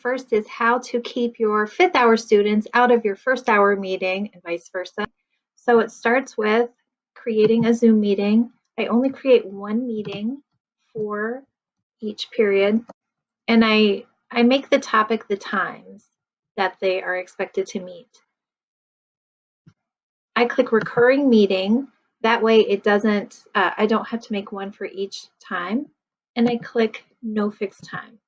First is how to keep your fifth hour students out of your first hour meeting and vice versa. So it starts with creating a Zoom meeting. I only create one meeting for each period, and I make the topic the times that they are expected to meet. I click recurring meeting. That way it doesn't, I don't have to make one for each time. And I click no fixed time.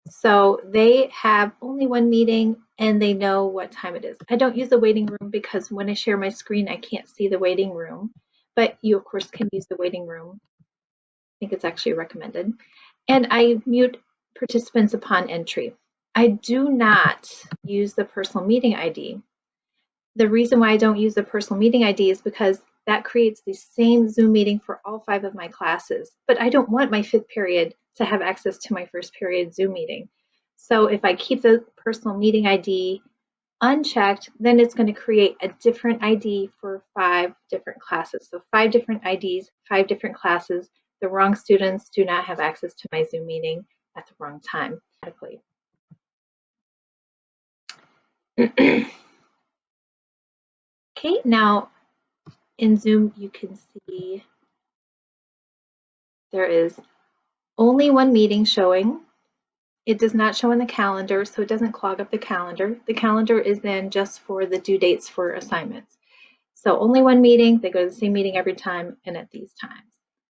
So they have only one meeting and they know what time it is. I don't use the waiting room because when I share my screen, I can't see the waiting room. But you, of course, can use the waiting room. I think it's actually recommended. And I mute participants upon entry. I do not use the personal meeting ID. The reason why I don't use the personal meeting ID is because that creates the same Zoom meeting for all 5 of my classes. But I don't want my 5th period to have access to my 1st period Zoom meeting. So if I keep the personal meeting ID unchecked, then it's going to create a different ID for 5 different classes. So 5 different IDs, 5 different classes. The wrong students do not have access to my Zoom meeting at the wrong time. Okay, now in Zoom, you can see there is only one meeting showing. It does not show in the calendar, so it doesn't clog up the calendar. The calendar is then just for the due dates for assignments. So only one meeting, they go to the same meeting every time and at these times.